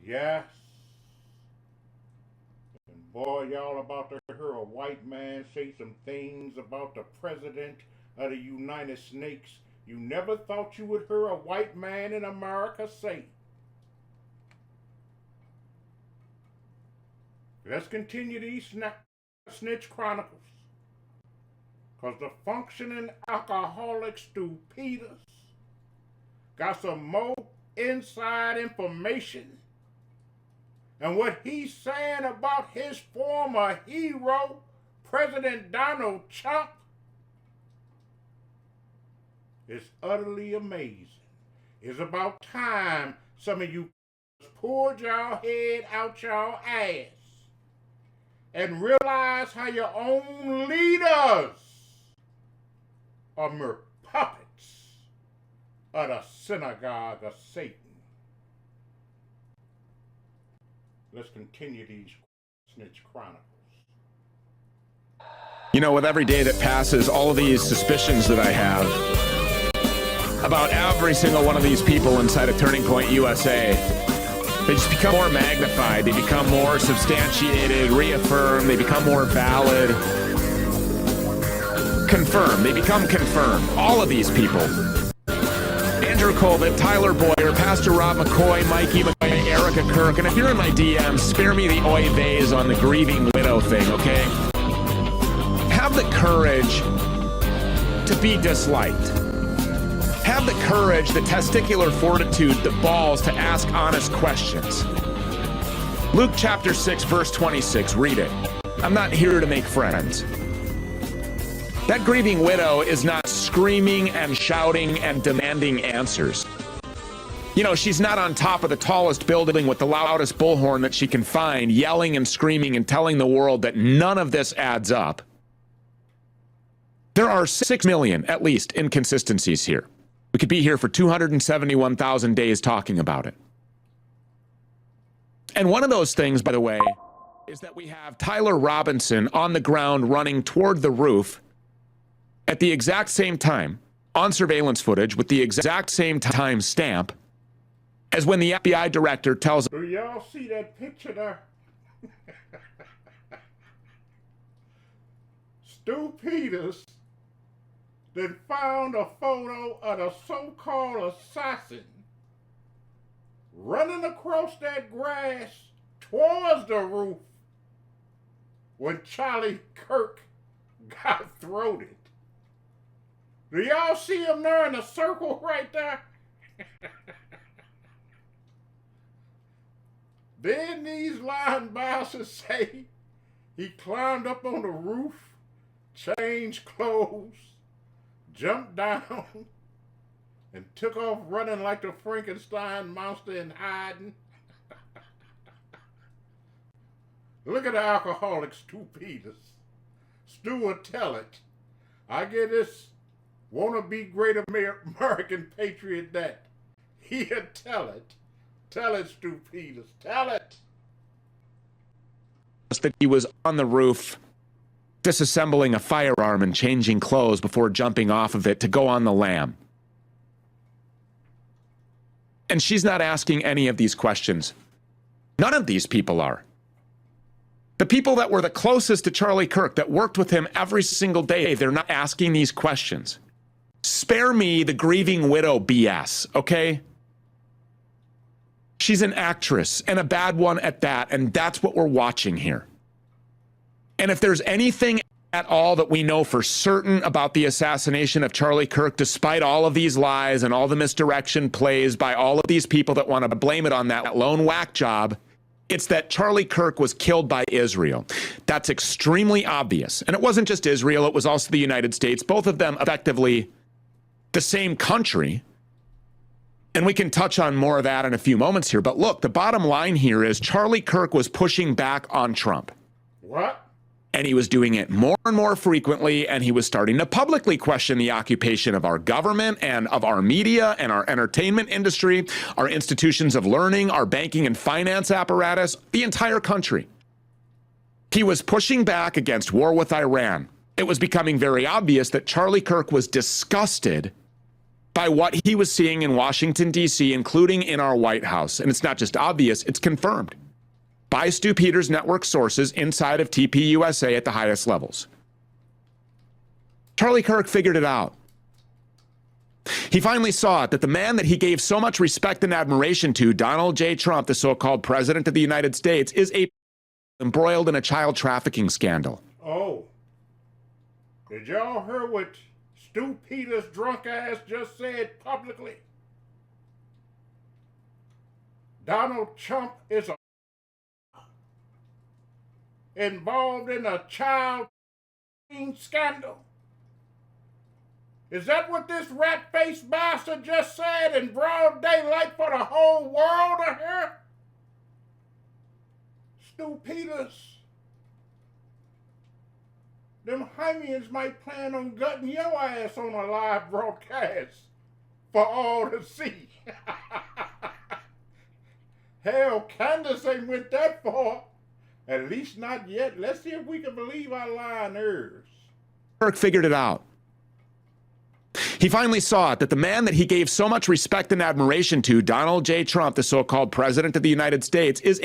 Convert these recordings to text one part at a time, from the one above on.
Yes. And boy, y'all about to hear a white man say some things about the president of the United States you never thought you would hear a white man in America say. Let's continue these snitch chronicles. Because the functioning alcoholic Stu Peters got some more inside information. And what he's saying about his former hero, President Donald Trump, is utterly amazing. It's about time some of you pulled y'all head out y'all ass and realize how your own leaders are mere puppets of the synagogue of Satan. Let's continue these snitch chronicles. You know, with every day that passes, all of these suspicions that I have about every single one of these people inside of Turning Point USA, they just become more magnified, they become more substantiated, reaffirmed, they become more valid, confirmed, they become confirmed. All of these people. Andrew Colvett, Tyler Boyer, Pastor Rob McCoy, Mikey McCoy, Erica Kirk, and if you're in my DMs, spare me the oy veys on the grieving widow thing, okay? Have the courage to be disliked. Have the courage, the testicular fortitude, the balls to ask honest questions. Luke chapter 6, verse 26, read it. I'm not here to make friends. That grieving widow is not screaming and shouting and demanding answers. You know, she's not on top of the tallest building with the loudest bullhorn that she can find, yelling and screaming and telling the world that none of this adds up. There are 6 million, at least, inconsistencies here. We could be here for 271,000 days talking about it. And one of those things, by the way, is that we have Tyler Robinson on the ground running toward the roof at the exact same time, on surveillance footage, with the exact same time stamp, as when the FBI director tells... Do y'all see that picture there? Stu Peters then found a photo of the so-called assassin running across that grass towards the roof when Charlie Kirk got throated. Do y'all see him there in the circle right there? Then these line bosses say he climbed up on the roof, changed clothes, jumped down, and took off running like the Frankenstein monster in hiding. Look at the alcoholic Stu Peters. Stu will tell it. I get this wannabe great American patriot that. He'll tell it. Tell it, Stu Peters. Tell it. That he was on the roof disassembling a firearm and changing clothes before jumping off of it to go on the lam. And she's not asking any of these questions. None of these people are. The people that were the closest to Charlie Kirk, that worked with him every single day, they're not asking these questions. Spare me the grieving widow BS, okay? She's an actress, and a bad one at that, and that's what we're watching here. And if there's anything at all that we know for certain about the assassination of Charlie Kirk, despite all of these lies and all the misdirection plays by all of these people that want to blame it on that lone whack job, it's that Charlie Kirk was killed by Israel. That's extremely obvious. And it wasn't just Israel, it was also the United States, both of them effectively the same country. And we can touch on more of that in a few moments here. But look, the bottom line here is Charlie Kirk was pushing back on Trump. What? And he was doing it more and more frequently, and he was starting to publicly question the occupation of our government and of our media and our entertainment industry, our institutions of learning, our banking and finance apparatus, the entire country. He was pushing back against war with Iran. It was becoming very obvious that Charlie Kirk was disgusted by what he was seeing in Washington, D.C., including in our White House. And it's not just obvious, it's confirmed by Stu Peters' network sources inside of TPUSA at the highest levels. Charlie Kirk figured it out. He finally saw it, that the man that he gave so much respect and admiration to, Donald J. Trump, the so-called president of the United States, is embroiled in a child trafficking scandal. Oh, did y'all hear what Stu Peters' drunk ass just said publicly? Donald Trump is involved in a child scandal. Is that what this rat-faced bastard just said in broad daylight for the whole world to hear? Stu Peters, them Hymians might plan on gutting your ass on a live broadcast for all to see. Hell, Candace ain't went that far. At least not yet. Let's see if we can believe our lying ears. Kirk figured it out. He finally saw it, that the man that he gave so much respect and admiration to, Donald J. Trump, the so-called president of the United States, is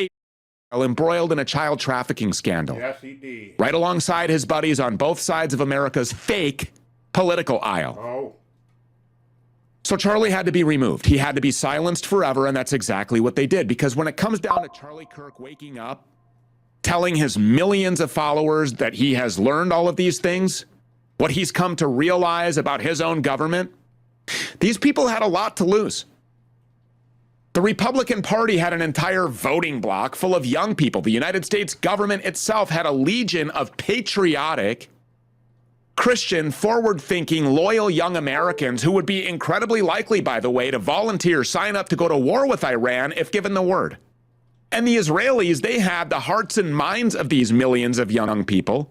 embroiled in a child trafficking scandal. Yes, he did. Right alongside his buddies on both sides of America's fake political aisle. Oh. So Charlie had to be removed. He had to be silenced forever, and that's exactly what they did. Because when it comes down to Charlie Kirk waking up, telling his millions of followers that he has learned all of these things, what he's come to realize about his own government, these people had a lot to lose. The Republican Party had an entire voting bloc full of young people. The United States government itself had a legion of patriotic, Christian, forward-thinking, loyal young Americans who would be incredibly likely, by the way, to volunteer, sign up to go to war with Iran if given the word. And the Israelis, they had the hearts and minds of these millions of young people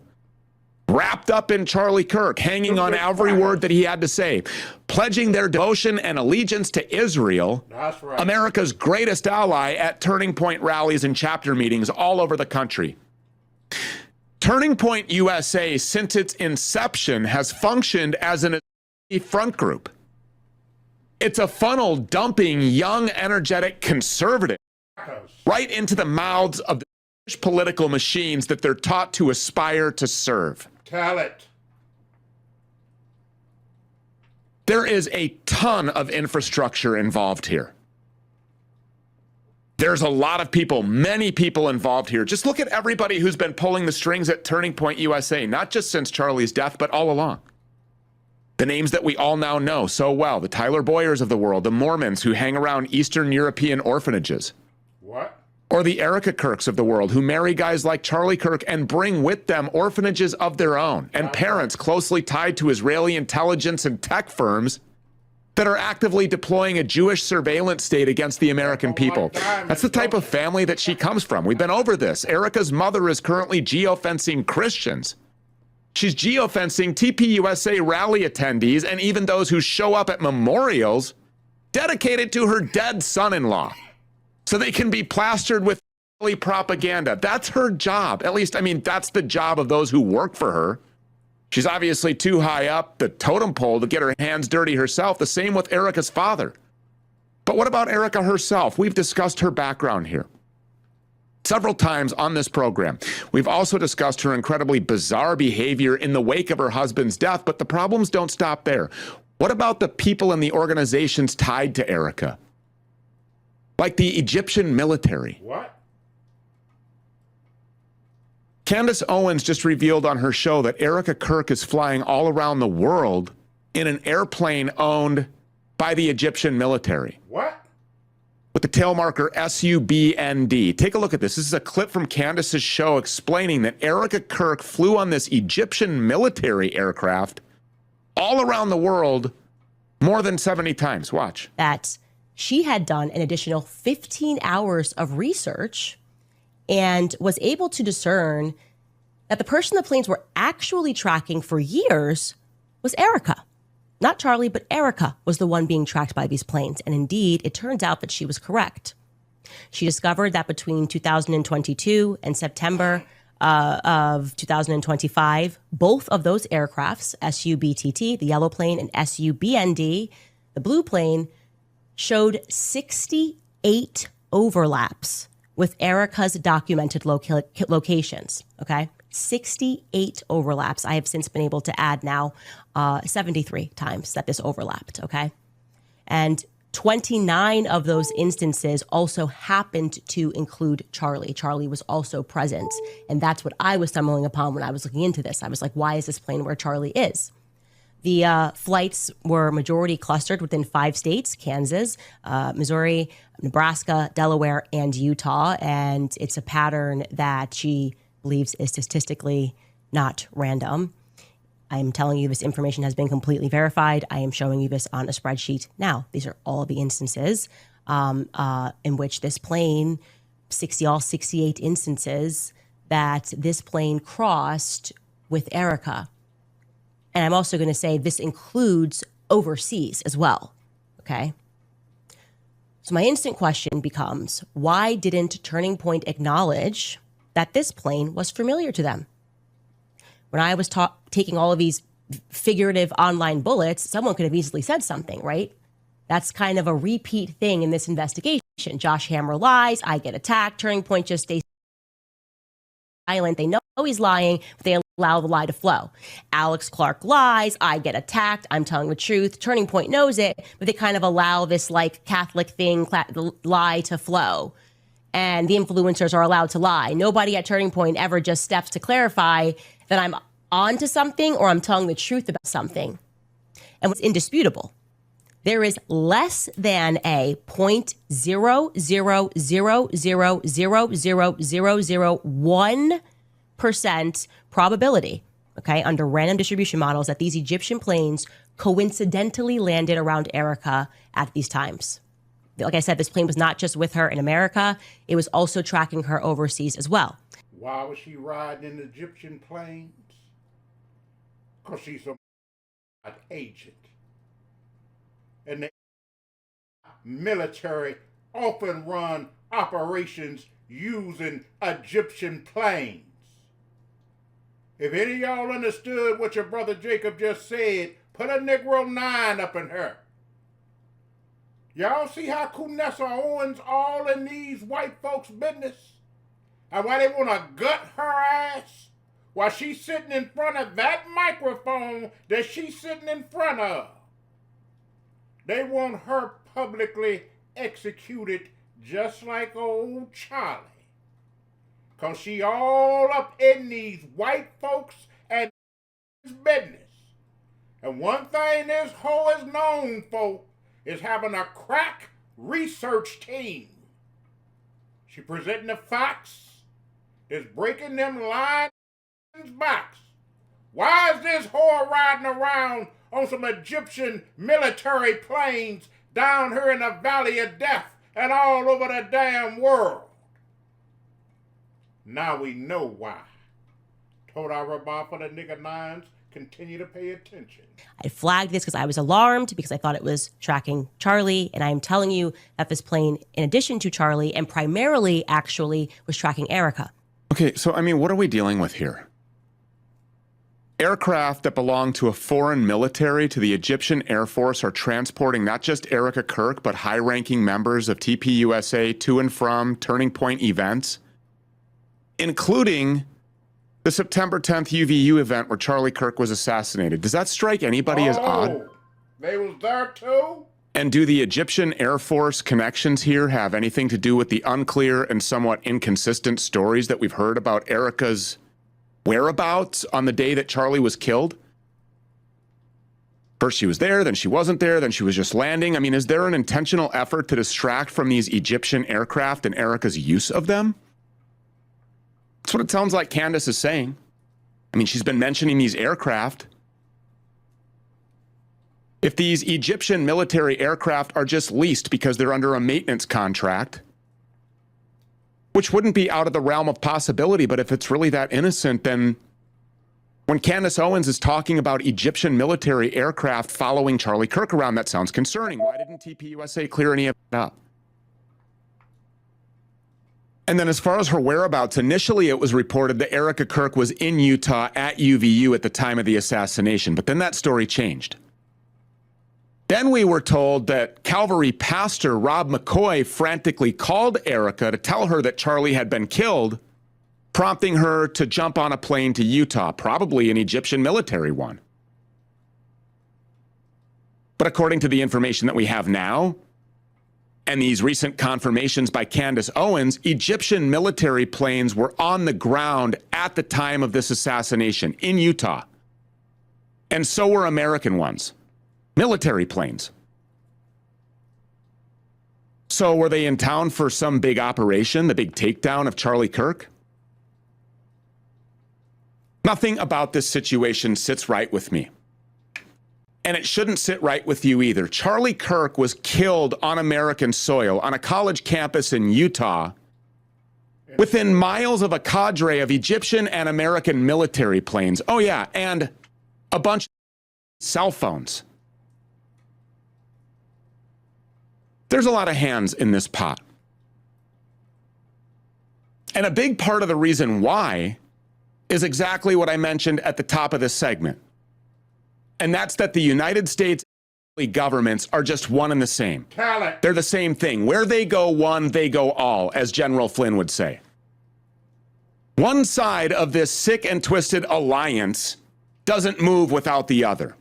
wrapped up in Charlie Kirk, hanging on every word that he had to say, pledging their devotion and allegiance to Israel, That's right. America's greatest ally, at Turning Point rallies and chapter meetings all over the country. Turning Point USA, since its inception, has functioned as an front group. It's a funnel dumping young, energetic conservatives right into the mouths of the political machines that they're taught to aspire to serve. Tell it. There is a ton of infrastructure involved here. There's a lot of people, many people involved here. Just look at everybody who's been pulling the strings at Turning Point USA, not just since Charlie's death, but all along. The names that we all now know so well, the Tyler Boyers of the world, the Mormons who hang around Eastern European orphanages. What? Or the Erica Kirks of the world who marry guys like Charlie Kirk and bring with them orphanages of their own and parents closely tied to Israeli intelligence and tech firms that are actively deploying a Jewish surveillance state against the American people. That's the type of family that she comes from. We've been over this. Erica's mother is currently geofencing Christians. She's geofencing TPUSA rally attendees and even those who show up at memorials dedicated to her dead son-in-law, so they can be plastered with propaganda. That's her job. At least, I mean, that's the job of those who work for her. She's obviously too high up the totem pole to get her hands dirty herself. The same with Erica's father. But what about Erica herself? We've discussed her background here several times on this program. We've also discussed her incredibly bizarre behavior in the wake of her husband's death, but the problems don't stop there. What about the people and the organizations tied to Erica? Like the Egyptian military. What? Candace Owens just revealed on her show that Erica Kirk is flying all around the world in an airplane owned by the Egyptian military. What? With the tail marker SUBND. Take a look at this. This is a clip from Candace's show explaining that Erica Kirk flew on this Egyptian military aircraft all around the world more than 70 times. Watch. That she had done an additional 15 hours of research and was able to discern that the person the planes were actually tracking for years was Erica. Not Charlie, but Erica was the one being tracked by these planes. And indeed, it turns out that she was correct. She discovered that between 2022 and September of 2025, both of those aircrafts, SUBTT, the yellow plane, and SUBND, The blue plane showed 68 overlaps with Erica's documented locations, okay? 68 overlaps. I have since been able to add now 73 times that this overlapped, okay? And 29 of those instances also happened to include Charlie. Charlie was also present. And that's what I was stumbling upon when I was looking into this. I was like, why is this plane where Charlie is? The flights were majority clustered within 5 states: Kansas, Missouri, Nebraska, Delaware, and Utah. And it's a pattern that she believes is statistically not random. I'm telling you this information has been completely verified. I am showing you this on a spreadsheet now. These are all the instances in which this plane, 68 instances that this plane crossed with Erica. And I'm also going to say this includes overseas as well, okay? So my instant question becomes, why didn't Turning Point acknowledge that this plane was familiar to them? When I was taking all of these figurative online bullets, someone could have easily said something, right? That's kind of a repeat thing in this investigation. Josh Hammer lies, I get attacked, Turning Point just stays silent. They know he's lying, but they allow the lie to flow. Alex Clark lies, I get attacked, I'm telling the truth. Turning Point knows it, but they kind of allow this like Catholic thing, lie to flow. And the influencers are allowed to lie. Nobody at Turning Point ever just steps to clarify that I'm onto something or I'm telling the truth about something. And what's indisputable, there is less than a 0.00000001% probability, okay, under random distribution models that these Egyptian planes coincidentally landed around Erica at these times. Like I said, this plane was not just with her in America, it was also tracking her overseas as well. Why was she riding in Egyptian planes? Because she's an agent. And the military often run operations using Egyptian planes. If any of y'all understood what your brother Jacob just said, put a Negro 9 up in her. Y'all see how Kunessa Owens all in these white folks' business? And why they want to gut her ass? While she's sitting in front of that microphone that she's sitting in front of. They want her publicly executed just like old Charlie. Because she all up in these white folks and business. And one thing this hoe is known for is having a crack research team. She presenting the facts, is breaking them lines backs. Why is this whore riding around on some Egyptian military planes down here in the Valley of Death and all over the damn world? Now we know why. Told our rabbi for the nigga 9s, continue to pay attention. I flagged this because I was alarmed because I thought it was tracking Charlie. And I am telling you that this plane, in addition to Charlie, and primarily actually was tracking Erica. Okay, so I mean, what are we dealing with here? Aircraft that belong to a foreign military to the Egyptian Air Force are transporting not just Erica Kirk, but high-ranking members of TPUSA to and from Turning Point events, including the September 10th UVU event where Charlie Kirk was assassinated. Does that strike anybody as odd? They was there too? And do the Egyptian Air Force connections here have anything to do with the unclear and somewhat inconsistent stories that we've heard about Erica's whereabouts on the day that Charlie was killed? First she was there, then she wasn't there, then she was just landing. I mean, is there an intentional effort to distract from these Egyptian aircraft and Erica's use of them? That's what it sounds like Candace is saying. I mean, she's been mentioning these aircraft. If these Egyptian military aircraft are just leased because they're under a maintenance contract, which wouldn't be out of the realm of possibility, but if it's really that innocent, then when Candace Owens is talking about Egyptian military aircraft following Charlie Kirk around, that sounds concerning. Why didn't TPUSA clear any of it up? And then as far as her whereabouts, initially it was reported that Erica Kirk was in Utah at UVU at the time of the assassination, but then that story changed. Then we were told that Calvary pastor Rob McCoy frantically called Erica to tell her that Charlie had been killed, prompting her to jump on a plane to Utah, probably an Egyptian military one. But according to the information that we have now, and these recent confirmations by Candace Owens, Egyptian military planes were on the ground at the time of this assassination in Utah. And so were American ones, military planes. So were they in town for some big operation, the big takedown of Charlie Kirk? Nothing about this situation sits right with me. And it shouldn't sit right with you either. Charlie Kirk was killed on American soil on a college campus in Utah within miles of a cadre of Egyptian and American military planes. Oh yeah, and a bunch of cell phones. There's a lot of hands in this pot. And a big part of the reason why is exactly what I mentioned at the top of this segment. And that's that the United States governments are just one and the same. Talent. They're the same thing. Where they go one, they go all, as General Flynn would say. One side of this sick and twisted alliance doesn't move without the other.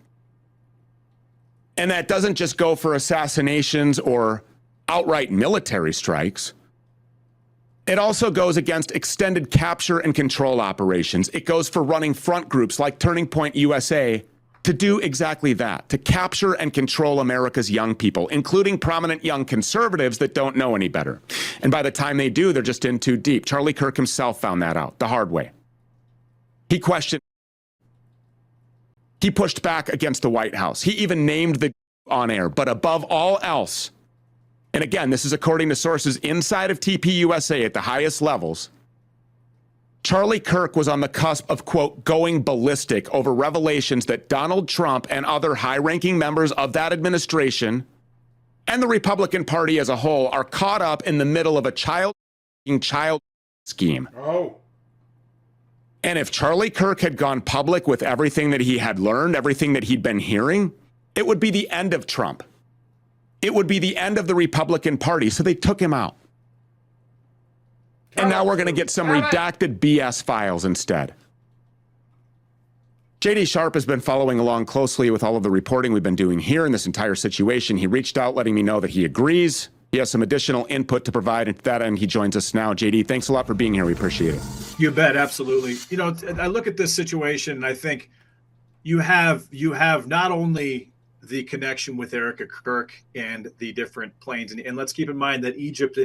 And that doesn't just go for assassinations or outright military strikes. It also goes against extended capture and control operations. It goes for running front groups like Turning Point USA to do exactly that, to capture and control America's young people, including prominent young conservatives that don't know any better. And by the time they do, they're just in too deep. Charlie Kirk himself found that out the hard way. He questioned. He pushed back against the White House. He even named the on air. But above all else, and again, this is according to sources inside of TPUSA at the highest levels, Charlie Kirk was on the cusp of, quote, going ballistic over revelations that Donald Trump and other high-ranking members of that administration and the Republican Party as a whole are caught up in the middle of a child scheme. Oh. And if Charlie Kirk had gone public with everything that he had learned, everything that he'd been hearing, it would be the end of Trump. It would be the end of the Republican Party. So they took him out. And now we're going to get some redacted BS files instead. J.D. Sharp has been following along closely with all of the reporting we've been doing here in this entire situation. He reached out letting me know that he agrees. He has some additional input to provide, and to that end, he joins us now. J.D., thanks a lot for being here. We appreciate it. You bet, absolutely. You know, I look at this situation, and I think you have not only the connection with Erica Kirk and the different planes, and let's keep in mind that Egypt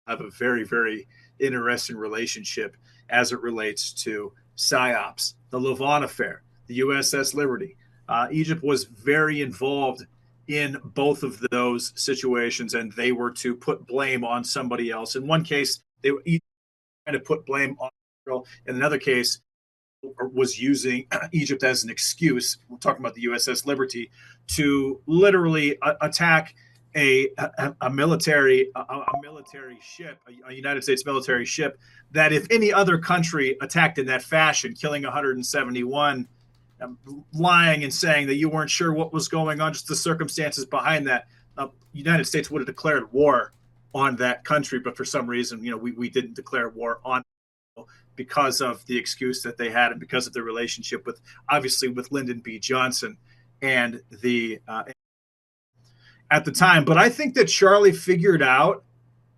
have a very, very interesting relationship as it relates to PSYOPs, the Lavon affair, the USS Liberty. Egypt was very involved in both of those situations, and they were to put blame on somebody else. In one case, they were trying to put blame on Israel. In another case, was using Egypt as an excuse. We're talking about the USS Liberty to literally attack a military ship, a United States military ship, that if any other country attacked in that fashion, killing 171, lying and saying that you weren't sure what was going on, just the circumstances behind that, United States would have declared war on that country. But for some reason, we didn't declare war on because of the excuse that they had and because of their relationship with Lyndon B. Johnson and the at the time. But I think that Charlie figured out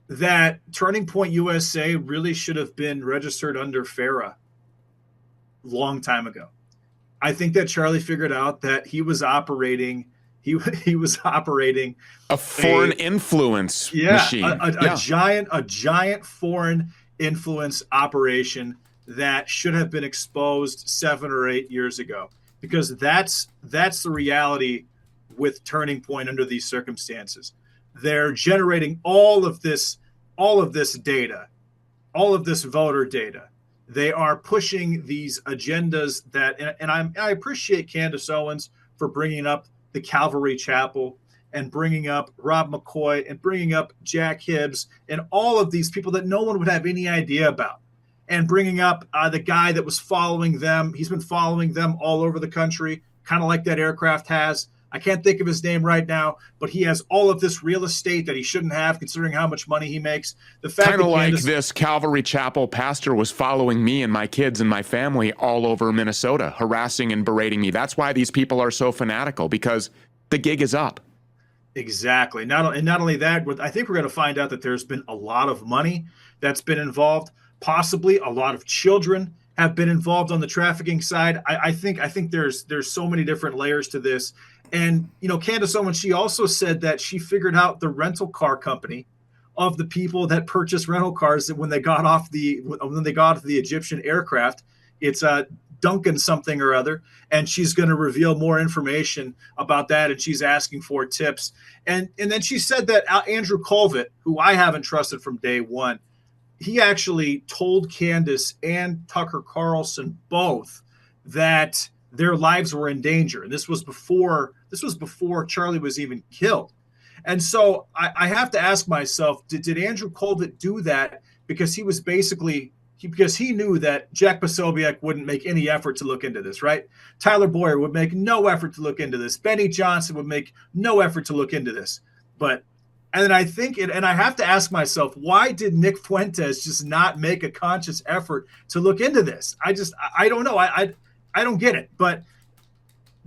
that Turning Point USA really should have been registered under FARA long time ago. I think that Charlie figured out that he was operating a foreign influence machine. A giant foreign influence operation that should have been exposed 7 or 8 years ago, because that's the reality with Turning Point under these circumstances. They're generating all of this data, all of this voter data. They are pushing these agendas and I appreciate Candace Owens for bringing up the Calvary Chapel and bringing up Rob McCoy and bringing up Jack Hibbs and all of these people that no one would have any idea about, and bringing up the guy that was following them. He's been following them all over the country, kind of like that aircraft has. I can't think of his name right now, but he has all of this real estate that he shouldn't have, considering how much money he makes. The fact Kind of that like Candace, this Calvary Chapel pastor was following me and my kids and my family all over Minnesota, harassing and berating me. That's why these people are so fanatical, because the gig is up. exactly. Not only that, I think we're going to find out that there's been a lot of money that's been involved. Possibly a lot of children have been involved on the trafficking side. I think there's so many different layers to this. And Candace Owens, she also said that she figured out the rental car company of the people that purchased rental cars when they got off the Egyptian aircraft. It's Duncan something or other, and she's going to reveal more information about that, and she's asking for tips. And then she said that Andrew Colvett, who I haven't trusted from day one, he actually told Candace and Tucker Carlson both that their lives were in danger. And this was before Charlie was even killed. And so I have to ask myself, did Andrew Colvett do that because he was because he knew that Jack Posobiec wouldn't make any effort to look into this, right? Tyler Boyer would make no effort to look into this. Benny Johnson would make no effort to look into this. And I have to ask myself, why did Nick Fuentes just not make a conscious effort to look into this? I don't know. I don't get it. But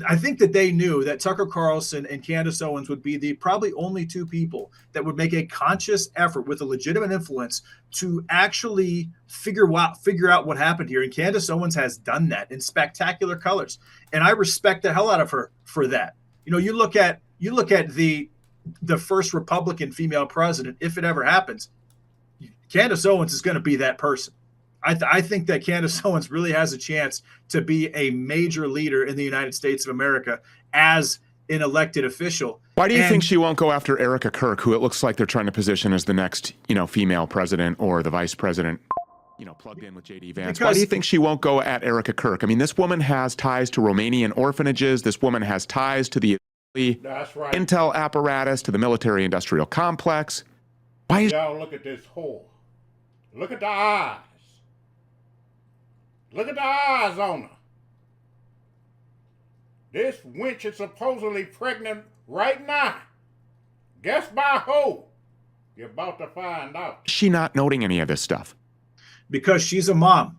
I think that they knew that Tucker Carlson and Candace Owens would be the probably only two people that would make a conscious effort with a legitimate influence to actually figure out what happened here. And Candace Owens has done that in spectacular colors. And I respect the hell out of her for that. You look at the first Republican female president, if it ever happens, Candace Owens is going to be that person. I think that Candace Owens really has a chance to be a major leader in the United States of America as an elected official. Why do you think she won't go after Erica Kirk, who it looks like they're trying to position as the next, female president or the vice president, plugged in with J.D. Vance? Why do you think she won't go at Erica Kirk? I mean, this woman has ties to Romanian orphanages. This woman has ties to the That's right. intel apparatus, to the military-industrial complex. Why is Y'all look at this whore. Look at the eyes. Look at the eyes on her. This wench is supposedly pregnant right now. Guess by who? You're about to find out. she not noting any of this stuff? Because she's a mom.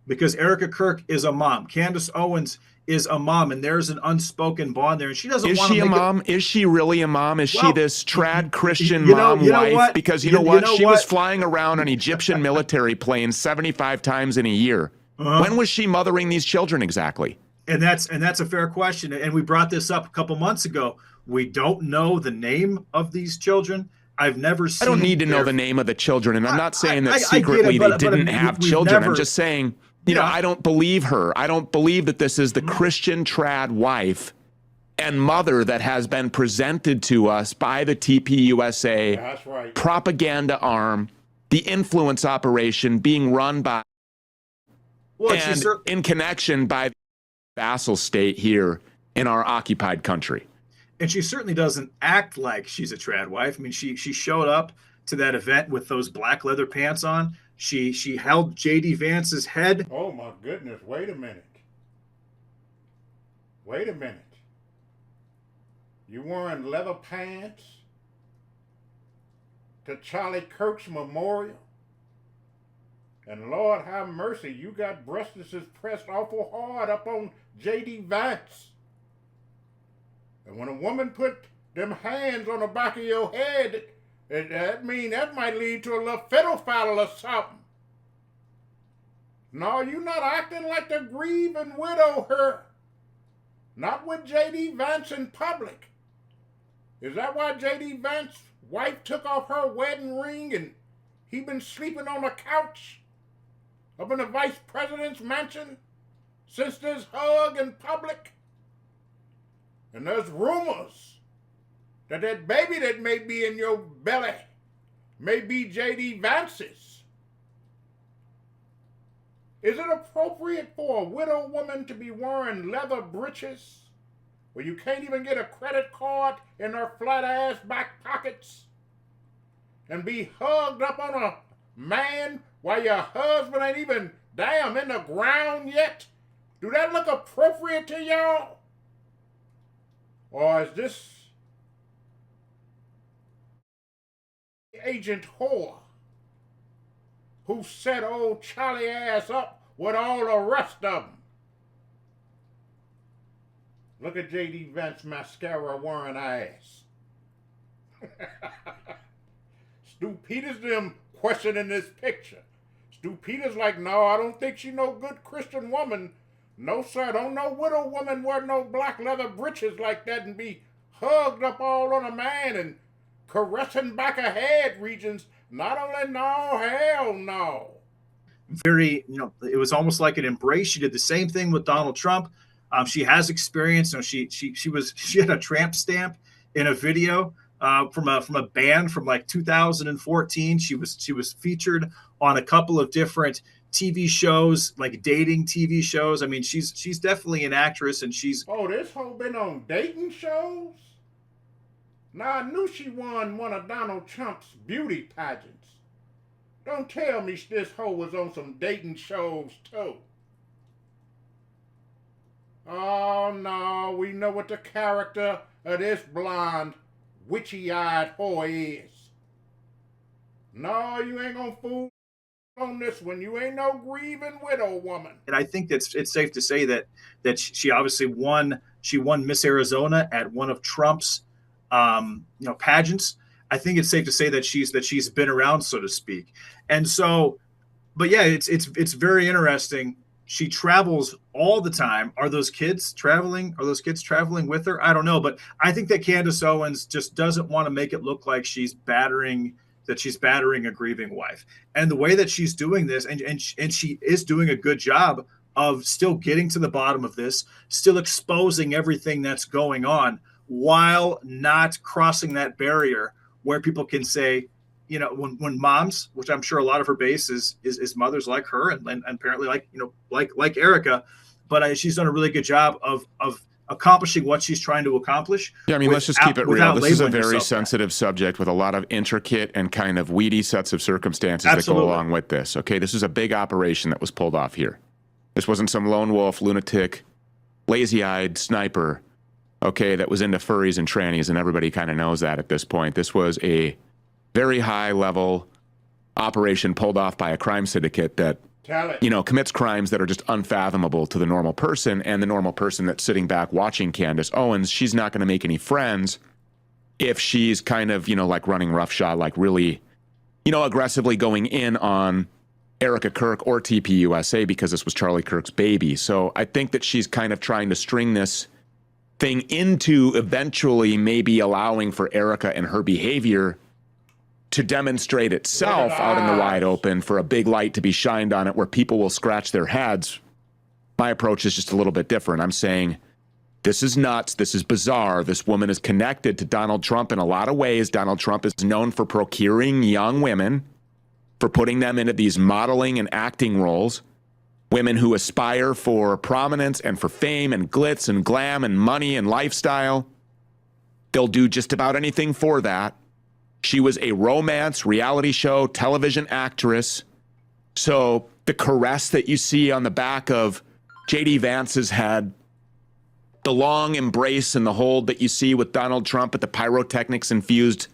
Because Erica Kirk is a mom. Candace Owens is a mom, and there's an unspoken bond there. And she doesn't want to. Is she a mom? Is she really a mom? Is she this trad Christian mom wife? What? Because you know what? She was flying around on Egyptian military planes 75 times in a year. When was she mothering these children exactly? And that's a fair question. And we brought this up a couple months ago. We don't know the name of these children. I've never seen. I don't need to know the name of the children, and I'm not saying that secretly they didn't have children. I'm just saying, I don't believe her. I don't believe that this is the Christian trad wife and mother that has been presented to us by the TPUSA That's right. propaganda arm, the influence operation being run by and in connection by the vassal state here in our occupied country. And she certainly doesn't act like she's a trad wife. I mean, she showed up to that event with those black leather pants on. She held J.D. Vance's head. Oh my goodness, wait a minute. Wait a minute. You wearing leather pants to Charlie Kirk's memorial? And Lord have mercy, you got breastises pressed awful hard up on J.D. Vance. And when a woman put them hands on the back of your head, that might lead to a little pedophile or something. No, you not acting like the grieving widow her. Not with J.D. Vance in public. Is that why J.D. Vance's wife took off her wedding ring and he been sleeping on a couch up in the vice president's mansion since this hug in public? And there's rumors that baby that may be in your belly may be J.D. Vance's. Is it appropriate for a widow woman to be wearing leather breeches where you can't even get a credit card in her flat ass back pockets and be hugged up on a man while your husband ain't even damn in the ground yet? Do that look appropriate to y'all? Or is this Agent Whore who set old Charlie ass up with all the rest of them? Look at J.D. Vance mascara wearing ass. Stu Peters them questioning this picture. Stu Peters like, no, I don't think she no good Christian woman. No, sir, don't no widow woman wear no black leather breeches like that and be hugged up all on a man and caressing back of head regions. Not only no, hell no. Very, it was almost like an embrace. She did the same thing with Donald Trump. She has experience. She had a tramp stamp in a video from a band from like 2014. She was featured on a couple of different TV shows, like dating TV shows. I mean, she's definitely an actress, and she's. Oh, this hoe been on dating shows? Now, I knew she won one of Donald Trump's beauty pageants. Don't tell me this hoe was on some dating shows, too. Oh, no, we know what the character of this blonde, witchy-eyed whore is. No, you ain't gonna fool on this one. You ain't no grieving widow woman. And I think it's safe to say that she obviously won. She won Miss Arizona at one of Trump's pageants. I think it's safe to say that she's been around, so to speak. And so, but yeah, it's very interesting. She travels all the time. Are those kids traveling? Are those kids traveling with her? I don't know, but I think that Candace Owens just doesn't want to make it look like she's battering a grieving wife. And the way that she's doing this, and she is doing a good job of still getting to the bottom of this, still exposing everything that's going on, while not crossing that barrier where people can say, when moms, which I'm sure a lot of her base is mothers like her and apparently like Erica, but she's done a really good job of accomplishing what she's trying to accomplish. Yeah, I mean, let's just keep it real. This is a very sensitive subject with a lot of intricate and kind of weedy sets of circumstances that go along with this. Okay, this is a big operation that was pulled off here. This wasn't some lone wolf, lunatic, lazy-eyed sniper, okay, that was into furries and trannies, and everybody kind of knows that at this point. This was a very high-level operation pulled off by a crime syndicate that commits crimes that are just unfathomable to the normal person, and the normal person that's sitting back watching Candace Owens, she's not going to make any friends if she's kind of, like running roughshod, like really, aggressively going in on Erica Kirk or TPUSA because this was Charlie Kirk's baby. So I think that she's kind of trying to string this thing into eventually maybe allowing for Erica and her behavior to demonstrate itself out in the wide open, for a big light to be shined on it where people will scratch their heads. My approach is just a little bit different. I'm saying this is nuts. This is bizarre. This woman is connected to Donald Trump in a lot of ways. Donald Trump is known for procuring young women, for putting them into these modeling and acting roles, women who aspire for prominence and for fame and glitz and glam and money and lifestyle. They'll do just about anything for that. She was a romance reality show television actress. So the caress that you see on the back of J.D. Vance's head, the long embrace and the hold that you see with Donald Trump at the pyrotechnics-infused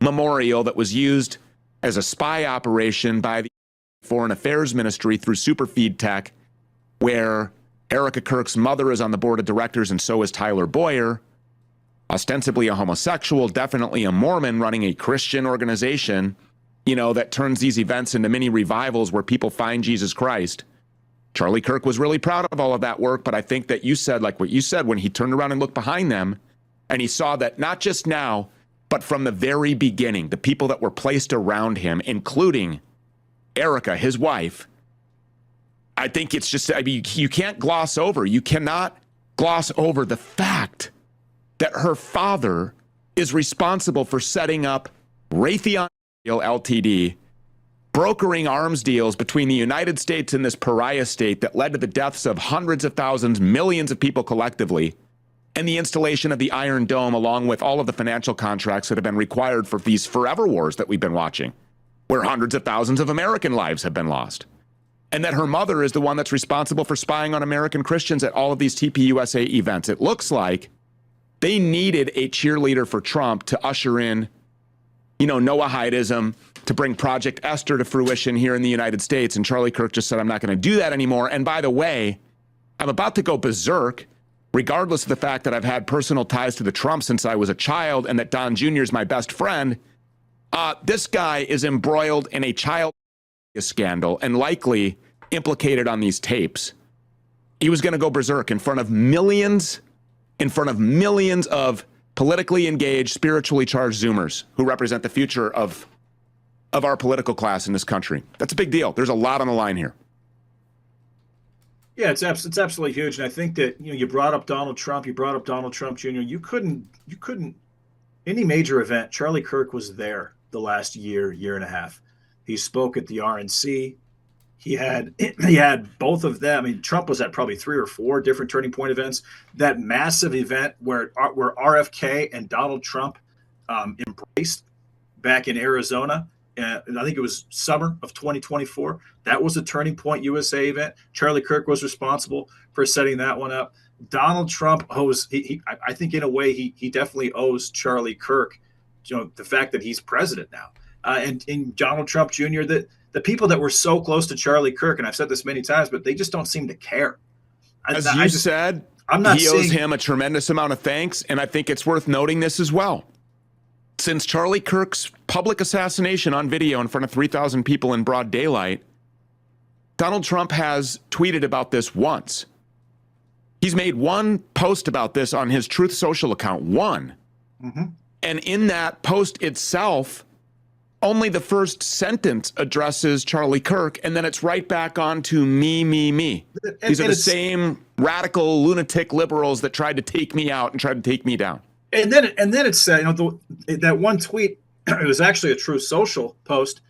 memorial that was used as a spy operation by the Foreign Affairs Ministry through Superfeed Tech, where Erica Kirk's mother is on the board of directors and so is Tyler Boyer, ostensibly a homosexual, definitely a Mormon running a Christian organization, that turns these events into mini revivals where people find Jesus Christ. Charlie Kirk was really proud of all of that work, but I think that you said, like what you said, when he turned around and looked behind them and he saw that not just now, but from the very beginning, the people that were placed around him, including Erica, his wife, I think it's just, you can't gloss over, you cannot gloss over the fact that her father is responsible for setting up Raytheon Ltd., brokering arms deals between the United States and this pariah state that led to the deaths of hundreds of thousands, millions of people collectively, and the installation of the Iron Dome, along with all of the financial contracts that have been required for these forever wars that we've been watching, where hundreds of thousands of American lives have been lost. And that her mother is the one that's responsible for spying on American Christians at all of these TPUSA events. It looks like They needed a cheerleader for Trump to usher in, Noah Hydeism, to bring Project Esther to fruition here in the United States. And Charlie Kirk just said, I'm not going to do that anymore. And by the way, I'm about to go berserk, regardless of the fact that I've had personal ties to the Trump since I was a child and that Don Jr. is my best friend. This guy is embroiled in a child scandal and likely implicated on these tapes. He was going to go berserk in front of millions of politically engaged, spiritually charged Zoomers who represent the future of our political class in this country. That's a big deal. There's a lot on the line here. Yeah, it's absolutely huge. And I think that, you brought up Donald Trump, you brought up Donald Trump Jr. You couldn't, any major event, Charlie Kirk was there the last year and a half. He spoke at the RNC. He had both of them. I mean, Trump was at probably 3 or 4 different turning point events. That massive event where RFK and Donald Trump embraced back in Arizona. I think it was summer of 2024. That was a Turning Point USA event. Charlie Kirk was responsible for setting that one up. Donald Trump owes, I think in a way, he definitely owes Charlie Kirk, the fact that he's president now. And Donald Trump Jr., the people that were so close to Charlie Kirk, and I've said this many times, but they just don't seem to care. As you said, he owes him a tremendous amount of thanks, and I think it's worth noting this as well. Since Charlie Kirk's public assassination on video in front of 3,000 people in broad daylight, Donald Trump has tweeted about this once. He's made one post about this on his Truth Social account, one. Mm-hmm. And in that post itself, only the first sentence addresses Charlie Kirk, and then it's right back on to me. These are the same radical lunatic liberals that tried to take me out and tried to take me down. And then it said, that one tweet, it was actually a Truth Social post.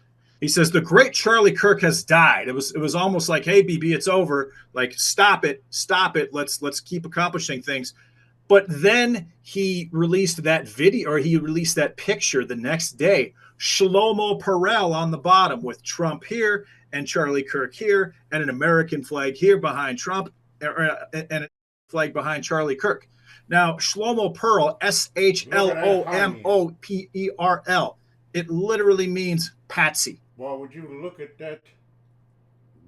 He says, the great Charlie Kirk has died. It was almost like, hey, BB, it's over. Like, stop it. Let's keep accomplishing things. But then he released that video, or he released that picture the next day, Shlomo Perel on the bottom with Trump here and Charlie Kirk here and an American flag here behind Trump and a flag behind Charlie Kirk. Now, Shlomo Perel, Shlomoperl, it literally means patsy. Well, would you look at that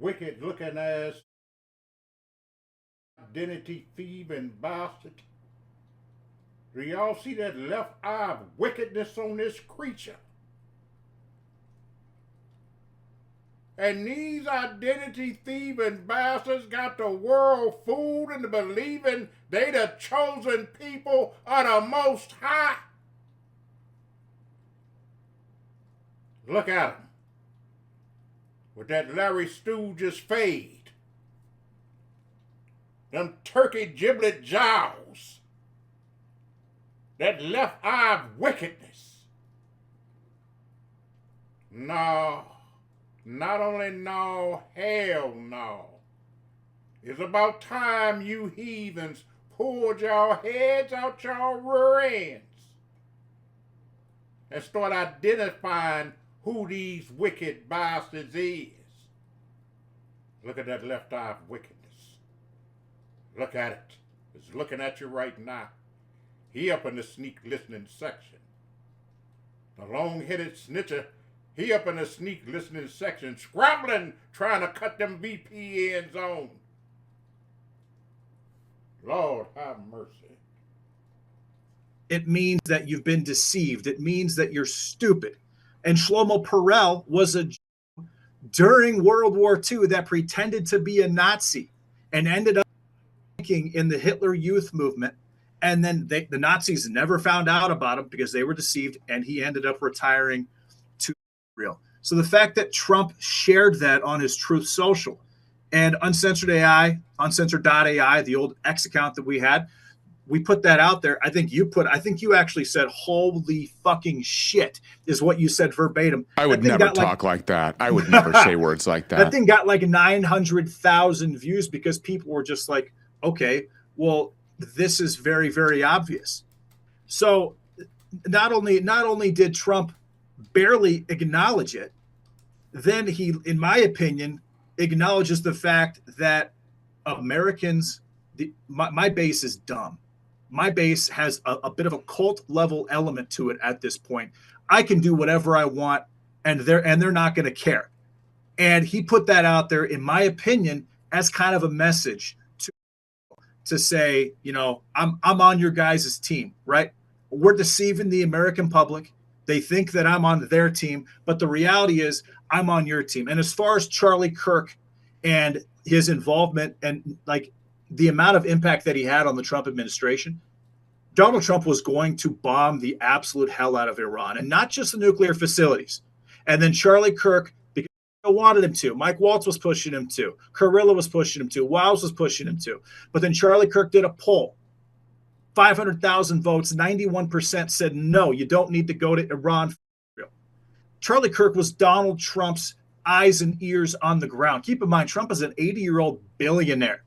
wicked looking ass identity thieving bastard? Do y'all see that left eye of wickedness on this creature? And these identity thieving bastards got the world fooled into believing they the chosen people of the Most High. Look at them. With that Larry Stooges fade. Them turkey giblet jowls. That left eye of wickedness. No. Not only no, hell no. It's about time you heathens pulled y'all heads out y'all rear ends and start identifying who these wicked bastards is. Look at that left eye of wickedness. Look at it. It's looking at you right now. He up in the sneak listening section. The long-headed snitcher, he up in the sneak listening section, scrambling, trying to cut them VPNs on. Lord have mercy. It means that you've been deceived. It means that you're stupid. And Shlomo Perel was a Jew during World War II that pretended to be a Nazi and ended up in the Hitler Youth movement. And then the Nazis never found out about him because they were deceived, and he ended up retiring to Israel. So the fact that Trump shared that on his Truth Social and Uncensored AI, Uncensored.ai, the old X account that we had, we put that out there. I think you actually said, holy fucking shit, is what you said verbatim. I would never talk like that. I would never say words like that. That thing got like 900,000 views because people were just like, okay, well, this is very, very obvious. So not only did Trump barely acknowledge it, then he, in my opinion, acknowledges the fact that Americans, my base is dumb. my base has a bit of a cult level element to it at this point. I can do whatever I want, and they're not going to care. And he put that out there, in my opinion, as kind of a message to say, I'm on your guys' team, right? We're deceiving the American public. They think that I'm on their team, but the reality is I'm on your team. And as far as Charlie Kirk and his involvement and like the amount of impact that he had on the Trump administration, Donald Trump was going to bomb the absolute hell out of Iran, and not just the nuclear facilities. And then Charlie Kirk, because he wanted him to, Mike Waltz was pushing him to, Carrillo was pushing him to, Wiles was pushing him to. But then Charlie Kirk did a poll. 500,000 votes, 91% said no, you don't need to go to Iran. Charlie Kirk was Donald Trump's eyes and ears on the ground. Keep in mind, Trump is an 80-year-old billionaire.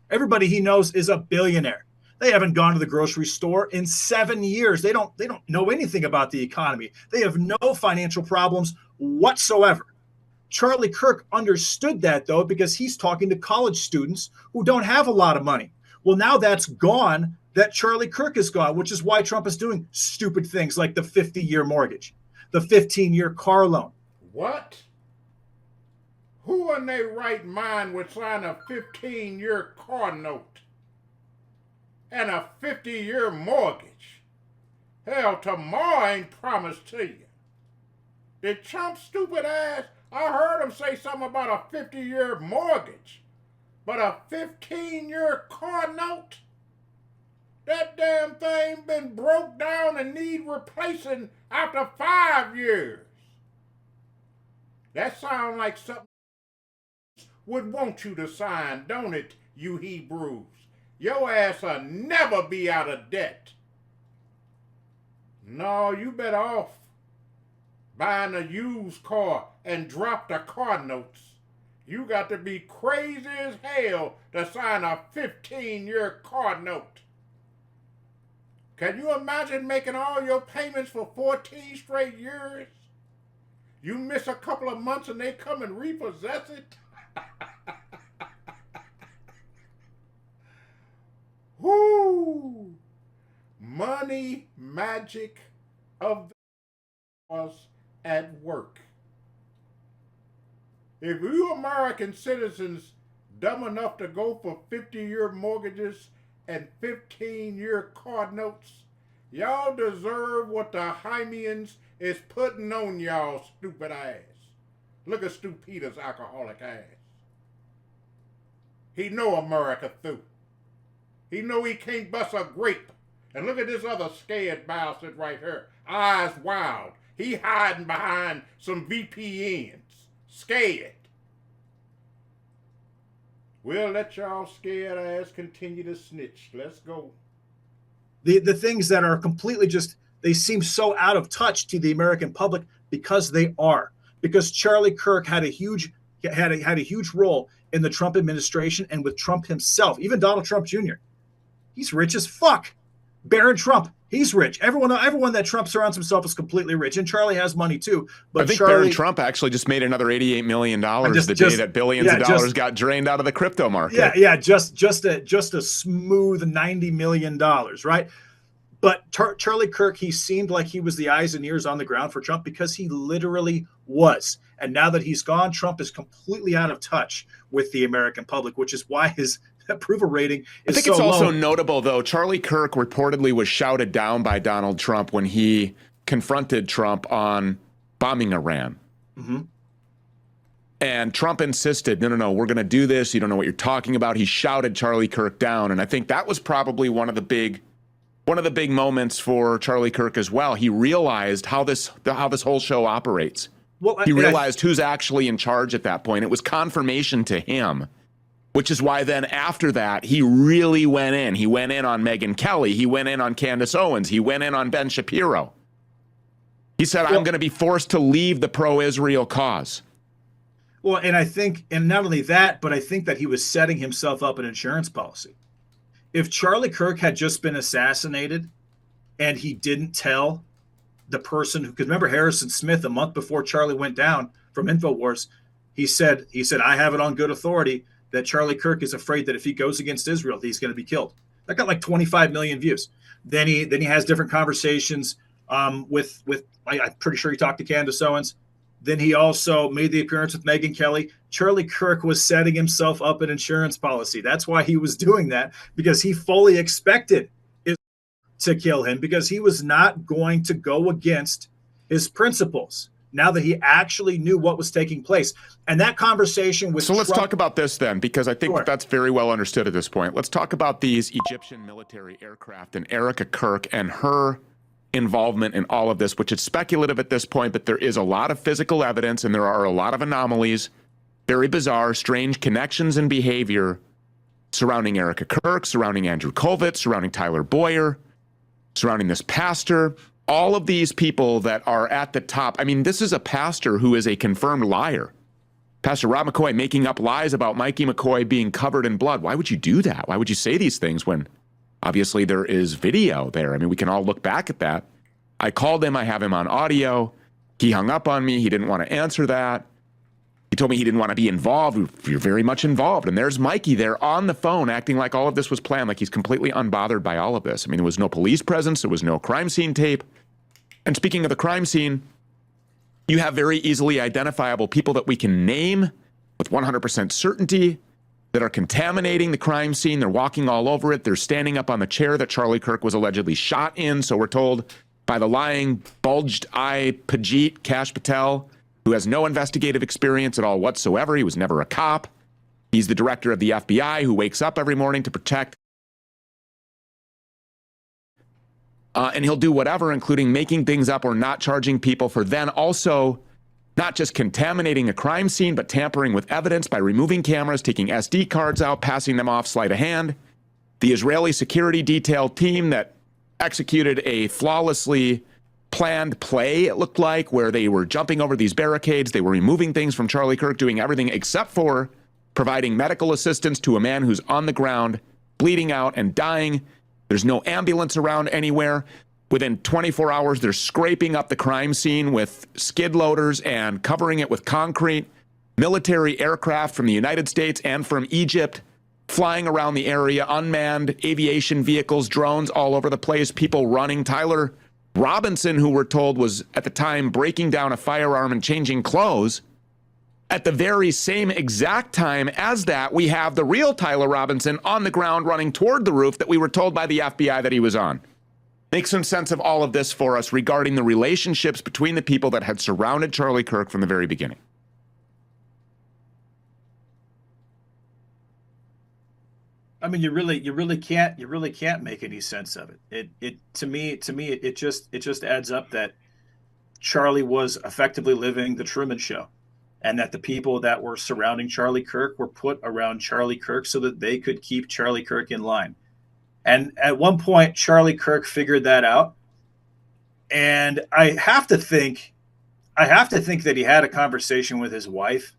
Everybody he knows is a billionaire. They haven't gone to the grocery store in 7 years. They don't know anything about the economy. They have no financial problems whatsoever. Charlie Kirk understood that, though, because he's talking to college students who don't have a lot of money. Well, now that's gone. That Charlie Kirk is gone, which is why Trump is doing stupid things like the 50-year mortgage, the 15-year car loan. What? Who in their right mind would sign a 15-year car note and a 50-year mortgage? Hell, tomorrow ain't promised to you. Did Trump's stupid ass, I heard him say something about a 50-year mortgage, but a 15-year car note? That damn thing been broke down and need replacing after 5 years. That sounds like something would want you to sign, don't it, you Hebrews? Your ass'll never be out of debt. No, you better off buying a used car and drop the car notes. You got to be crazy as hell to sign a 15-year car note. Can you imagine making all your payments for 14 straight years? You miss a couple of months and they come and repossess it? Whoo! Money magic of the laws at work. If you American citizens dumb enough to go for 50-year mortgages and 15-year car notes, y'all deserve what the Hymians is putting on y'all stupid ass. Look at Stu Peters' alcoholic ass. He know America through. He know he can't bust a grape. And look at this other scared bastard right here. Eyes wild. He hiding behind some VPNs. Scared. We'll let y'all scared ass continue to snitch. Let's go. The things that are completely they seem so out of touch to the American public because they are. Because Charlie Kirk had a huge role in the Trump administration and with Trump himself, even Donald Trump Jr. He's rich as fuck. Barron Trump, he's rich. Everyone that Trump surrounds himself is completely rich, and Charlie has money too. But I think Barron Trump actually just made another $88 million the day that billions of dollars got drained out of the crypto market. Just a smooth $90 million, right? But Charlie Kirk, he seemed like he was the eyes and ears on the ground for Trump because he literally was. And now that he's gone, Trump is completely out of touch with the American public, which is why his approval rating is so low. I think it's also notable, though, Charlie Kirk reportedly was shouted down by Donald Trump when he confronted Trump on bombing Iran. Mm-hmm. And Trump insisted, no, we're going to do this. You don't know what you're talking about. He shouted Charlie Kirk down. And I think that was probably one of the big moments for Charlie Kirk as well. He realized how this whole show operates. Well, he realized who's actually in charge at that point. It was confirmation to him, which is why then after that, he really went in. He went in on Megyn Kelly. He went in on Candace Owens. He went in on Ben Shapiro. He said, I'm going to be forced to leave the pro-Israel cause. Well, and I think, and not only that, but I think that he was setting himself up an insurance policy. If Charlie Kirk had just been assassinated and he didn't tell the person who, because remember Harrison Smith, a month before Charlie went down from InfoWars, he said, I have it on good authority that Charlie Kirk is afraid that if he goes against Israel, he's going to be killed. That got like 25 million views. Then he has different conversations with I'm pretty sure he talked to Candace Owens. Then he also made the appearance with Megyn Kelly. Charlie Kirk was setting himself up an insurance policy. That's why he was doing that, because he fully expected it to kill him, because he was not going to go against his principles now that he actually knew what was taking place. And that conversation with let's talk about this then, because I think Sure. that's very well understood at this point. Let's talk about these Egyptian military aircraft and Erica Kirk and her involvement in all of this, which is speculative at this point, but there is a lot of physical evidence and there are a lot of anomalies, very bizarre, strange connections and behavior surrounding Erica Kirk, surrounding Andrew Colvett, surrounding Tyler Boyer, surrounding this pastor, all of these people that are at the top. I mean, this is a pastor who is a confirmed liar. Pastor Rob McCoy making up lies about Mikey McCoy being covered in blood. Why would you do that? Why would you say these things when obviously there is video there? I mean, we can all look back at that. I called him. I have him on audio. He hung up on me. He didn't want to answer that. He told me he didn't want to be involved. You're very much involved. And there's Mikey there on the phone acting like all of this was planned, like he's completely unbothered by all of this. I mean, there was no police presence. There was no crime scene tape. And speaking of the crime scene, you have very easily identifiable people that we can name with 100% certainty that are contaminating the crime scene. They're walking all over it. They're standing up on the chair that Charlie Kirk was allegedly shot in. So we're told by the lying, bulged-eye Pajit Kash Patel, who has no investigative experience at all whatsoever. He was never a cop. He's the director of the FBI who wakes up every morning to protect. And he'll do whatever, including making things up or not charging people for then also not just contaminating a crime scene, but tampering with evidence by removing cameras, taking SD cards out, passing them off sleight of hand. The Israeli security detail team that executed a flawlessly planned play, it looked like, where they were jumping over these barricades. They were removing things from Charlie Kirk, doing everything except for providing medical assistance to a man who's on the ground, bleeding out and dying. There's no ambulance around anywhere. Within 24 hours, they're scraping up the crime scene with skid loaders and covering it with concrete. Military aircraft from the United States and from Egypt flying around the area, unmanned aviation vehicles, drones all over the place, people running. Tyler Robinson, who we're told was at the time breaking down a firearm and changing clothes. At the very same exact time as that, we have the real Tyler Robinson on the ground running toward the roof that we were told by the FBI that he was on. Make some sense of all of this for us regarding the relationships between the people that had surrounded Charlie Kirk from the very beginning. I mean, you really can't make any sense of it. It to me, it just adds up that Charlie was effectively living the Truman Show, and that the people that were surrounding Charlie Kirk were put around Charlie Kirk so that they could keep Charlie Kirk in line. And at one point, Charlie Kirk figured that out. And I have to think that he had a conversation with his wife.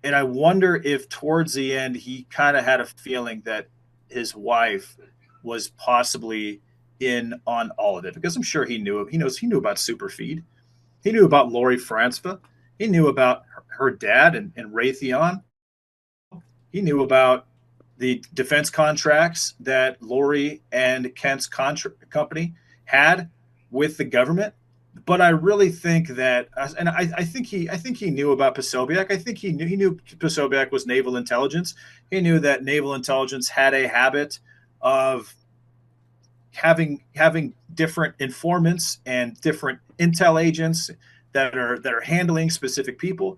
And I wonder if towards the end, he kind of had a feeling that his wife was possibly in on all of it, because I'm sure he knew about Superfeed. He knew about Lori Franzfa. He knew about her dad and Raytheon. He knew about the defense contracts that Lori and Kent's company had with the government. But I really think that, and I think he knew about Posobiec. I think he knew Posobiec was naval intelligence. He knew that naval intelligence had a habit of having different informants and different intel agents that are handling specific people.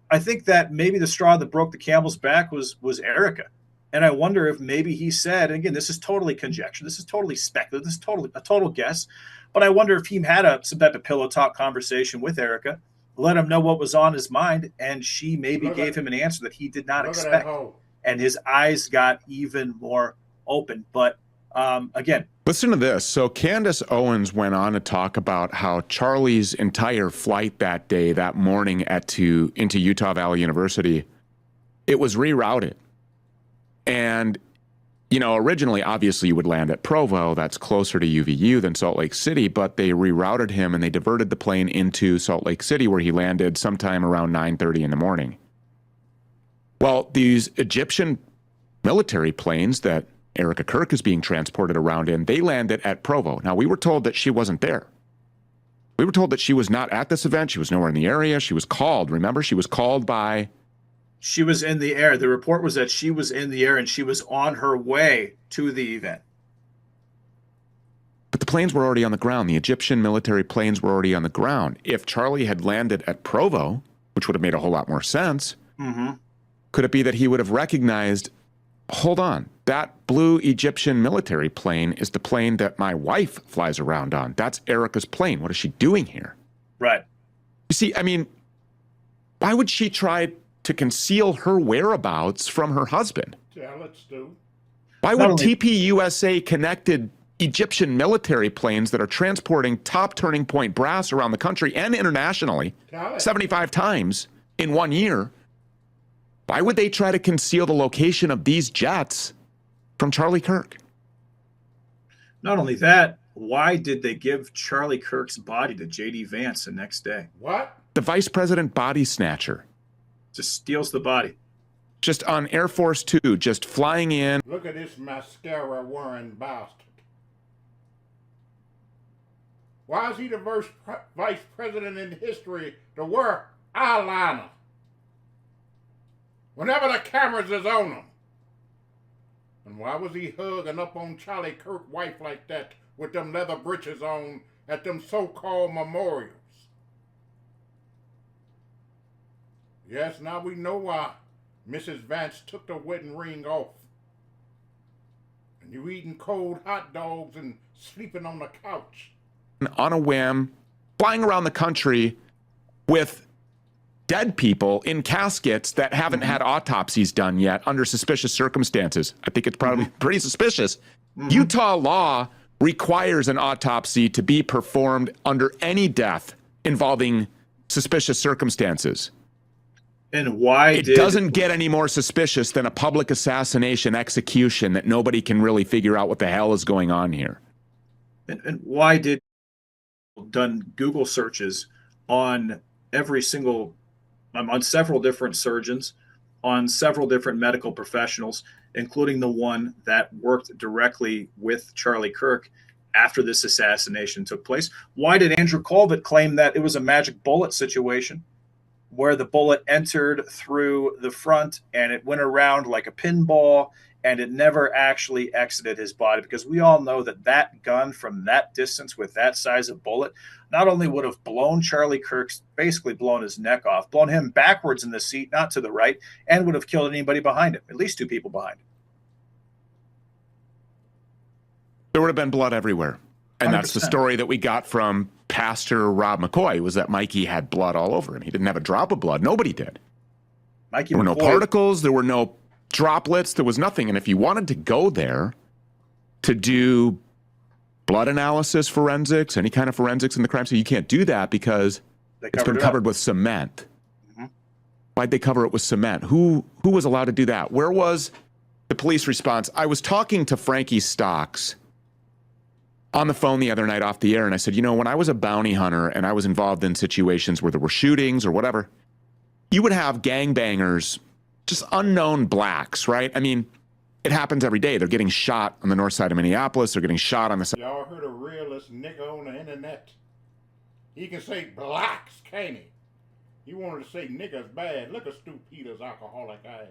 I think that maybe the straw that broke the camel's back was Erica. And I wonder if maybe he said, and again, this is totally conjecture, this is totally speculative, this is a total guess, but I wonder if he had some type of pillow talk conversation with Erica, let him know what was on his mind, and she maybe gave him an answer that he did not expect. And his eyes got even more open. But again, listen to this. So Candace Owens went on to talk about how Charlie's entire flight that day, that morning into Utah Valley University, it was rerouted. And, you know, originally, obviously, you would land at Provo. That's closer to UVU than Salt Lake City. But they rerouted him and they diverted the plane into Salt Lake City, where he landed sometime around 9:30 in the morning. Well, these Egyptian military planes that Erica Kirk is being transported around in, they landed at Provo. Now, we were told that she wasn't there. We were told that she was not at this event. She was nowhere in the area. She was called. Remember, she was called by... She was in the air. The report was that she was in the air and she was on her way to the event. But the planes were already on the ground. The Egyptian military planes were already on the ground. If Charlie had landed at Provo, which would have made a whole lot more sense, could it be that he would have recognized, hold on, that blue Egyptian military plane is the plane that my wife flies around on. That's Erica's plane. What is she doing here? Right. You see, I mean, why would she try to conceal her whereabouts from her husband? Yeah, let's do. Why would TPUSA connected Egyptian military planes that are transporting top turning point brass around the country and internationally 75 times in 1 year, why would they try to conceal the location of these jets from Charlie Kirk? Not only that, why did they give Charlie Kirk's body to J.D. Vance the next day? What? The vice president body snatcher. Just steals the body. Just on Air Force Two, just flying in. Look at this mascara wearing bastard. Why is he the vice president in history to wear eyeliner whenever the cameras is on him? And why was he hugging up on Charlie Kirk's wife like that with them leather breeches on at them so-called memorials? Yes, now we know why Mrs. Vance took the wedding ring off. And you eating cold hot dogs and sleeping on the couch. On a whim, flying around the country with dead people in caskets that haven't had autopsies done yet under suspicious circumstances. I think it's probably pretty suspicious. Utah law requires an autopsy to be performed under any death involving suspicious circumstances. And why it doesn't get any more suspicious than a public assassination execution that nobody can really figure out what the hell is going on here. And why did done Google searches on every single, on several different surgeons, on several different medical professionals, including the one that worked directly with Charlie Kirk after this assassination took place? Why did Andrew Colvett claim that it was a magic bullet situation where the bullet entered through the front and it went around like a pinball and it never actually exited his body? Because we all know that that gun from that distance with that size of bullet not only would have blown Charlie Kirk's, basically blown his neck off, blown him backwards in the seat, not to the right, and would have killed anybody behind him, at least two people behind him. There would have been blood everywhere. And 100%. That's the story that we got from Pastor Rob McCoy, was that Mikey had blood all over him. He didn't have a drop of blood. Nobody did. There were no particles. There were no droplets. There was nothing. And if you wanted to go there to do blood analysis, forensics, any kind of forensics in the crime scene, you can't do that because it's been covered with cement. Why'd they cover it with cement? Who was allowed to do that? Where was the police response? I was talking to Frankie Stocks on the phone the other night off the air, and I said, you know, when I was a bounty hunter and I was involved in situations where there were shootings or whatever, you would have gangbangers, just unknown blacks, right? I mean, it happens every day. They're getting shot on the north side of Minneapolis. They're getting shot on the side. Y'all heard a realist nigga on the internet? He can say blacks, can't he? He wanted to say niggas bad. Look at Stu Peters' alcoholic ass.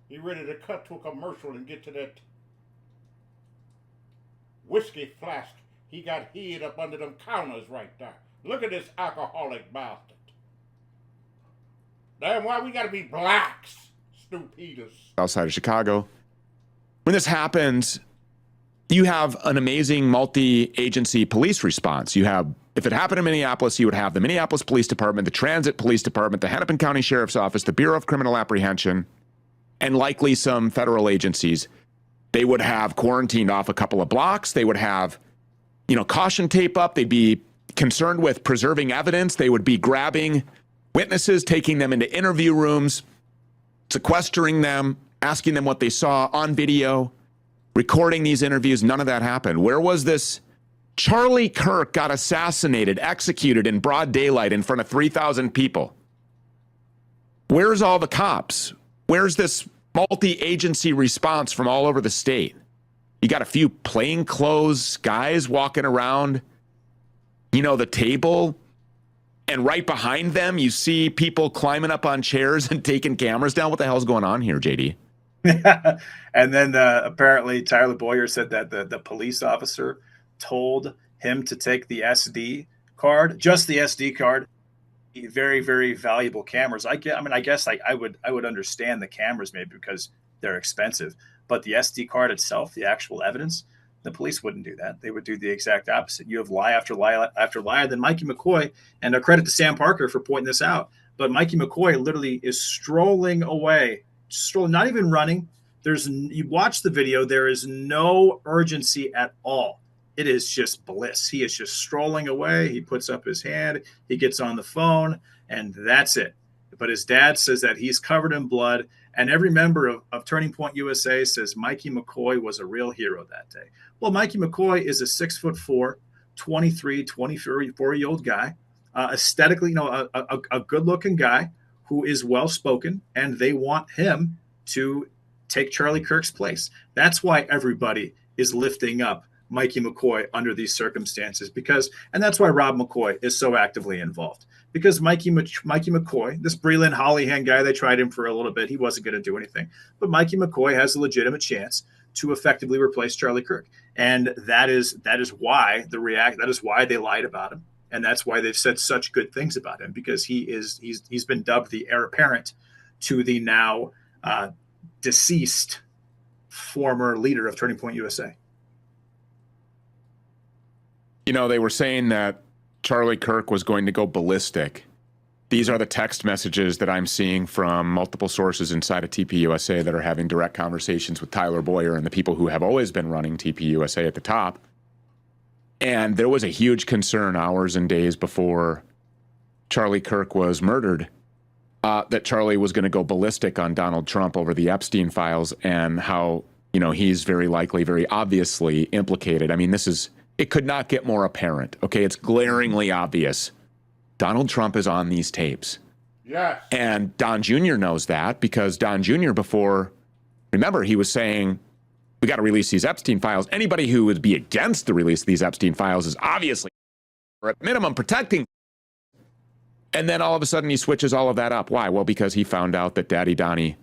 He ready to cut to a commercial and get to that whiskey flask he got hid up under them counters right there. Look at this alcoholic bastard. Damn, why we gotta be blacks, Stu Peters? Outside of Chicago. When this happens, you have an amazing multi-agency police response. You have, if it happened in Minneapolis, you would have the Minneapolis Police Department, the Transit Police Department, the Hennepin County Sheriff's Office, the Bureau of Criminal Apprehension, and likely some federal agencies. They would have quarantined off a couple of blocks. They would have, caution tape up. They'd be concerned with preserving evidence. They would be grabbing witnesses, taking them into interview rooms, sequestering them, asking them what they saw on video, recording these interviews. None of that happened. Where was this? Charlie Kirk got assassinated, executed in broad daylight in front of 3,000 people. Where's all the cops? Where's this multi-agency response from all over the state. You got a few plainclothes guys walking around, the table. And right behind them, you see people climbing up on chairs and taking cameras down. What the hell's going on here, JD? And then apparently Tyler Boyer said that the police officer told him to take the SD card, just the SD card. Very, very valuable cameras. I guess I would understand the cameras maybe because they're expensive, but the SD card itself, the actual evidence, the police wouldn't do that. They would do the exact opposite. You have lie after lie after lie. Then Mikey McCoy, and a credit to Sam Parker for pointing this out, but Mikey McCoy literally is strolling away, not even running. You watch the video, there is no urgency at all. It is just bliss. He is just strolling away. He puts up his hand, he gets on the phone, and that's it. But his dad says that he's covered in blood, and every member of Turning Point USA says Mikey McCoy was a real hero that day. Well, Mikey McCoy is a 6'4", 24-year-old guy, aesthetically, a good-looking guy who is well-spoken, and they want him to take Charlie Kirk's place. That's why everybody is lifting up Mikey McCoy under these circumstances, and that's why Rob McCoy is so actively involved. Because Mikey McCoy, this Breland Hollyhan guy, they tried him for a little bit. He wasn't going to do anything. But Mikey McCoy has a legitimate chance to effectively replace Charlie Kirk. And that is why that is why they lied about him. And that's why they've said such good things about him, because he's been dubbed the heir apparent to the now deceased former leader of Turning Point USA. They were saying that Charlie Kirk was going to go ballistic. These are the text messages that I'm seeing from multiple sources inside of TPUSA that are having direct conversations with Tyler Boyer and the people who have always been running TPUSA at the top. And there was a huge concern hours and days before Charlie Kirk was murdered that Charlie was going to go ballistic on Donald Trump over the Epstein files and how, he's very likely, very obviously implicated. I mean, it could not get more apparent. Okay, it's glaringly obvious. Donald Trump is on these tapes. Yes. And Don Jr. knows that because Don Jr. remember, he was saying, we got to release these Epstein files. Anybody who would be against the release of these Epstein files is obviously, or at minimum, protecting. And then all of a sudden he switches all of that up. Why? Well, because he found out that Daddy Donnie,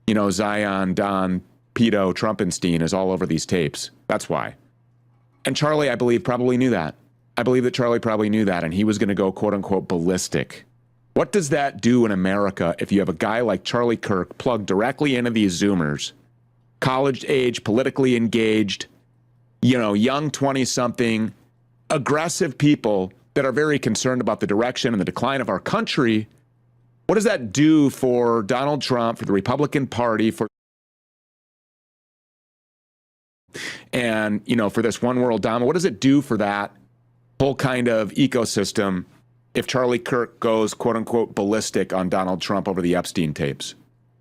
Zion, Don, Pedo, Trumpenstein is all over these tapes. That's why. And Charlie, I believe, probably knew that. I believe that Charlie probably knew that, and he was going to go, quote unquote, ballistic. What does that do in America if you have a guy like Charlie Kirk plugged directly into these Zoomers, college age, politically engaged, young 20-something, aggressive people that are very concerned about the direction and the decline of our country? What does that do for Donald Trump, for the Republican Party, and, for this one world dominant? What does it do for that whole kind of ecosystem if Charlie Kirk goes, quote unquote, ballistic on Donald Trump over the Epstein tapes?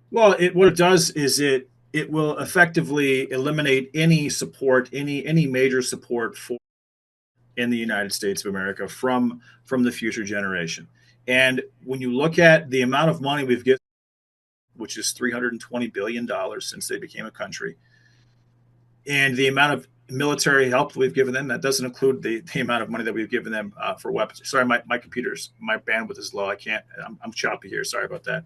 Well, what it does is it will effectively eliminate any support, any major support in the United States of America from the future generation. And when you look at the amount of money we've given, which is $320 billion since they became a country, and the amount of military help we've given them, that doesn't include the amount of money that we've given them for weapons. Sorry, my bandwidth is low. I'm choppy here. Sorry about that.